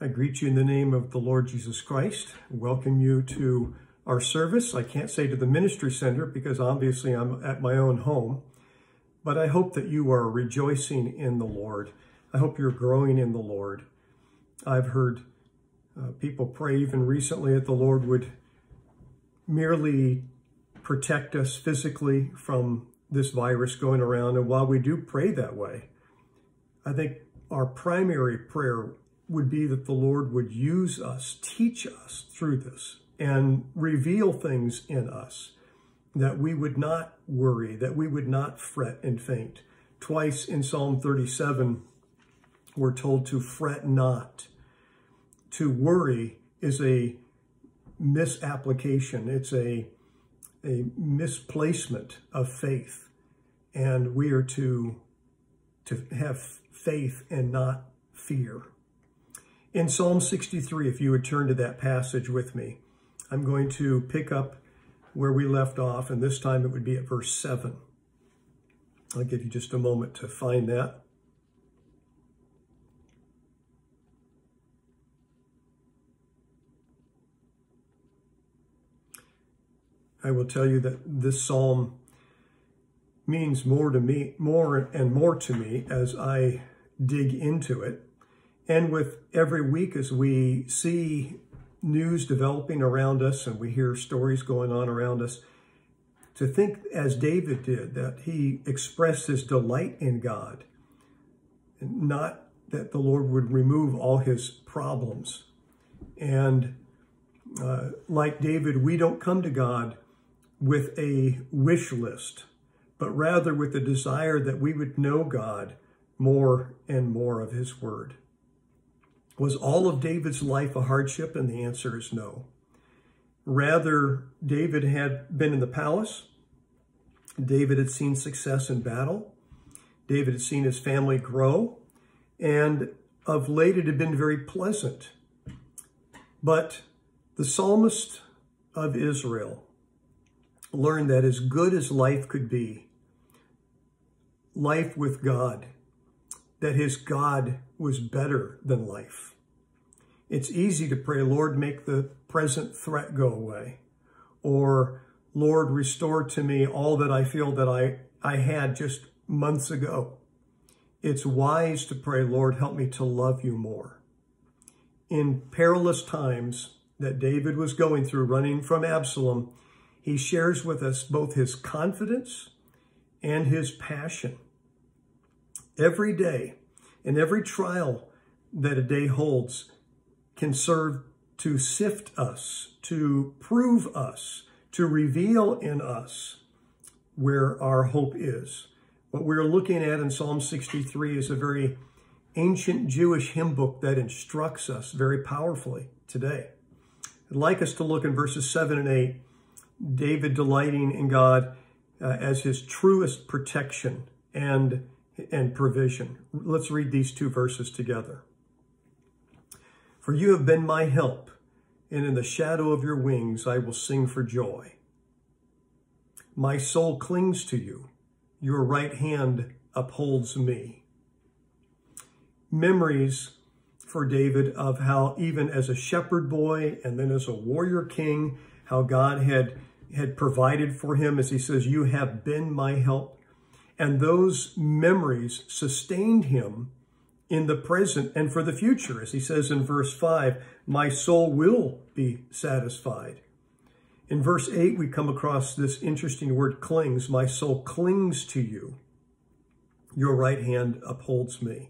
I greet you in the name of the Lord Jesus Christ. Welcome you to our service. I can't say to the ministry center because obviously I'm at my own home, but I hope that you are rejoicing in the Lord. I hope you're growing in the Lord. I've heard people pray even recently that the Lord would merely protect us physically from this virus going around. And while we do pray that way, I think our primary prayer would be that the Lord would use us, teach us through this, and reveal things in us, that we would not worry, that we would not fret and faint. Twice in Psalm 37, we're told to fret not. To worry is a misapplication. It's a misplacement of faith. And we are to have faith and not fear. In Psalm 63, if you would turn to that passage with me, I'm going to pick up where we left off, and this time it would be at verse 7. I'll give you just a moment to find that. I will tell you that this psalm means more and more to me as I dig into it. And with every week as we see news developing around us and we hear stories going on around us, to think as David did, that he expressed his delight in God, not that the Lord would remove all his problems. And like David, we don't come to God with a wish list, but rather with the desire that we would know God more and more of his word. Was all of David's life a hardship? And the answer is no. Rather, David had been in the palace. David had seen success in battle. David had seen his family grow. And of late, it had been very pleasant. But the psalmist of Israel learned that as good as life could be, life with God, that his God was better than life. It's easy to pray, Lord, make the present threat go away. Or, Lord, restore to me all that I feel that I had just months ago. It's wise to pray, Lord, help me to love you more. In perilous times that David was going through, running from Absalom, he shares with us both his confidence and his passion. Every day, and every trial that a day holds can serve to sift us, to prove us, to reveal in us where our hope is. What we're looking at in Psalm 63 is a very ancient Jewish hymn book that instructs us very powerfully today. I'd like us to look in verses 7 and 8, David delighting in God as his truest protection and provision. Let's read these two verses together. For you have been my help, and in the shadow of your wings I will sing for joy. My soul clings to you. Your right hand upholds me. Memories for David of how even as a shepherd boy and then as a warrior king, how God had provided for him, as he says, you have been my help. And those memories sustained him in the present and for the future. As he says in verse 5, my soul will be satisfied. In verse 8, we come across this interesting word, clings. My soul clings to you. Your right hand upholds me.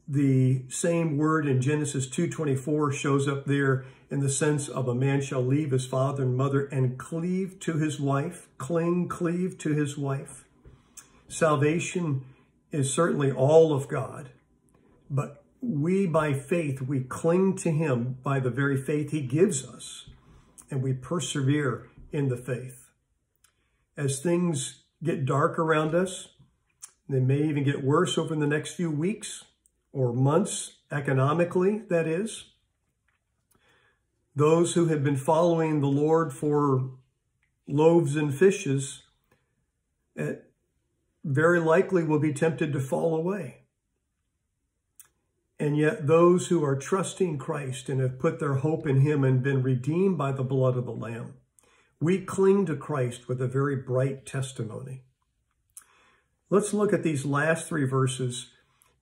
The same word in Genesis 2:24 shows up there in the sense of a man shall leave his father and mother and cleave to his wife. Cleave to his wife. Salvation is certainly all of God, but we by faith, we cling to him by the very faith he gives us, and we persevere in the faith. As things get dark around us, they may even get worse over the next few weeks or months, economically, that is. Those who have been following the Lord for loaves and fishes very likely will be tempted to fall away. And yet those who are trusting Christ and have put their hope in him and been redeemed by the blood of the Lamb, we cling to Christ with a very bright testimony. Let's look at these last three verses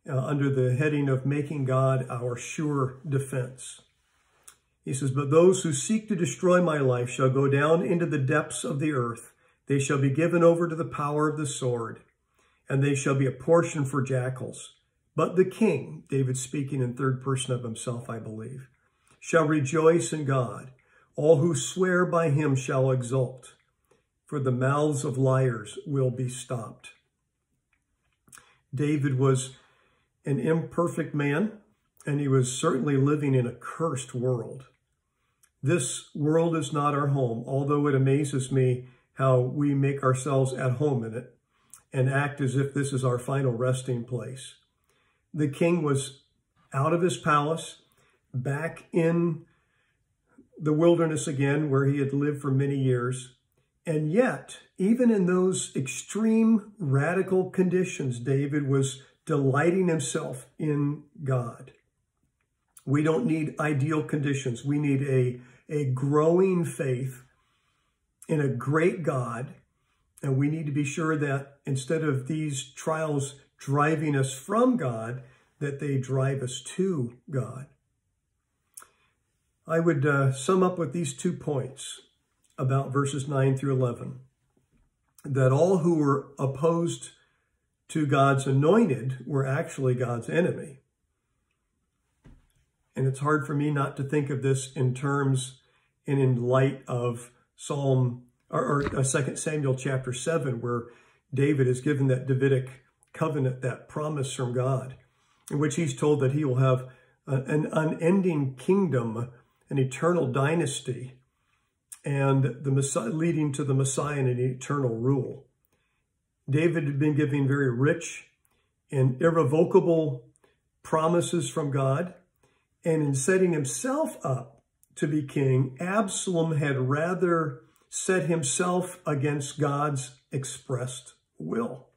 under the heading of making God our sure defense. He says, "But those who seek to destroy my life shall go down into the depths of the earth. They shall be given over to the power of the sword, and they shall be a portion for jackals. But the king," David speaking in third person of himself, I believe, "shall rejoice in God. All who swear by him shall exult, for the mouths of liars will be stopped." David was an imperfect man, and he was certainly living in a cursed world. This world is not our home, although it amazes me how we make ourselves at home in it and act as if this is our final resting place. The king was out of his palace, back in the wilderness again, where he had lived for many years. And yet, even in those extreme radical conditions, David was delighting himself in God. We don't need ideal conditions. We need a growing faith in a great God. And we need to be sure that instead of these trials driving us from God, that they drive us to God. I would sum up with these 2 points about verses 9 through 11. That all who were opposed to God's anointed were actually God's enemy. And it's hard for me not to think of this in terms and in light of Psalm or 2 Samuel chapter 7, where David is given that Davidic covenant, that promise from God, in which he's told that he will have an unending kingdom, an eternal dynasty, and the Messiah, leading to the Messiah and an eternal rule. David had been given very rich and irrevocable promises from God, and in setting himself up to be king, Absalom had rather set himself against God's expressed will.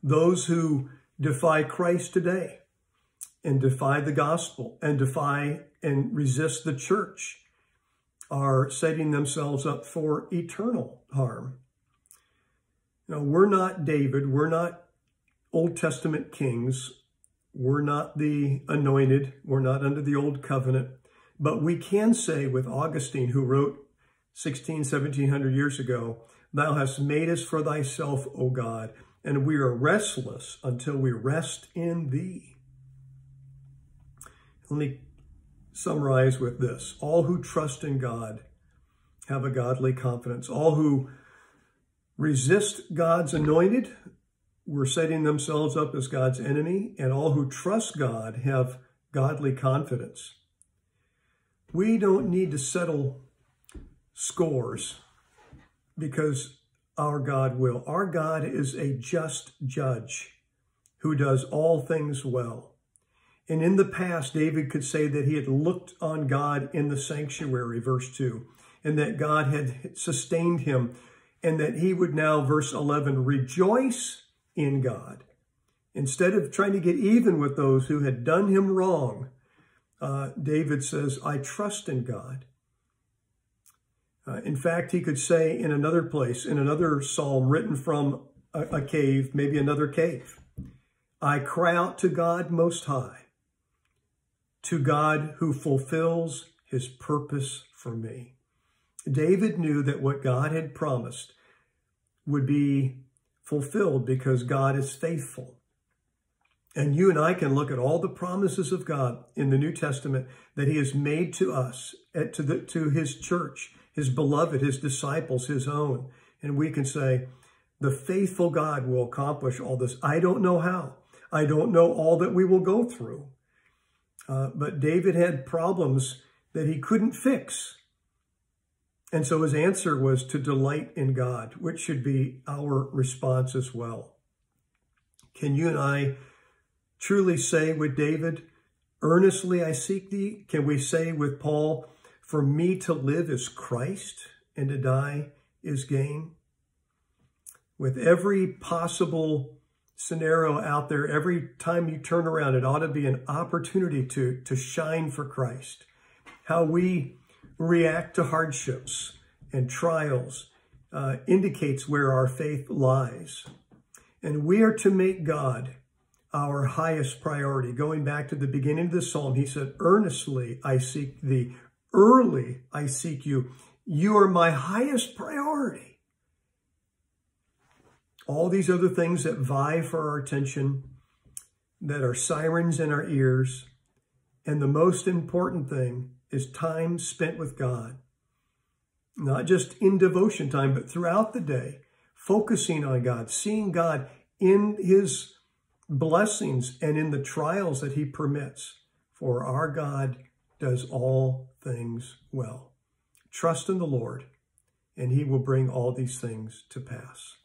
Those who defy Christ today and defy the gospel and defy and resist the church are setting themselves up for eternal harm. Now, we're not David. We're not Old Testament kings. We're not the anointed. We're not under the old covenant. But we can say with Augustine, who wrote 1700 years ago, "Thou hast made us for thyself, O God, and we are restless until we rest in thee." Let me summarize with this. All who trust in God have a godly confidence. All who resist God's anointed were setting themselves up as God's enemy, and all who trust God have godly confidence. We don't need to settle scores because our God will. Our God is a just judge who does all things well. And in the past, David could say that he had looked on God in the sanctuary, verse 2, and that God had sustained him, and that he would now, verse 11, rejoice in God. Instead of trying to get even with those who had done him wrong, David says, "I trust in God." In fact, he could say in another place, in another psalm written from a cave, maybe another cave, "I cry out to God Most High, to God who fulfills his purpose for me." David knew that what God had promised would be fulfilled because God is faithful. And you and I can look at all the promises of God in the New Testament that he has made to us, to his church, his beloved, his disciples, his own. And we can say, the faithful God will accomplish all this. I don't know how. I don't know all that we will go through. But David had problems that he couldn't fix. And so his answer was to delight in God, which should be our response as well. Can you and I truly say with David, "Earnestly I seek thee"? Can we say with Paul, "For me to live is Christ, and to die is gain"? With every possible scenario out there, every time you turn around, it ought to be an opportunity to shine for Christ. How we react to hardships and trials indicates where our faith lies. And we are to make God our highest priority. Going back to the beginning of the psalm, he said, earnestly I seek thee, early I seek you. You are my highest priority. All these other things that vie for our attention, that are sirens in our ears, and the most important thing is time spent with God. Not just in devotion time, but throughout the day, focusing on God, seeing God in his blessings and in the trials that he permits. For our God does all things well. Trust in the Lord, and he will bring all these things to pass.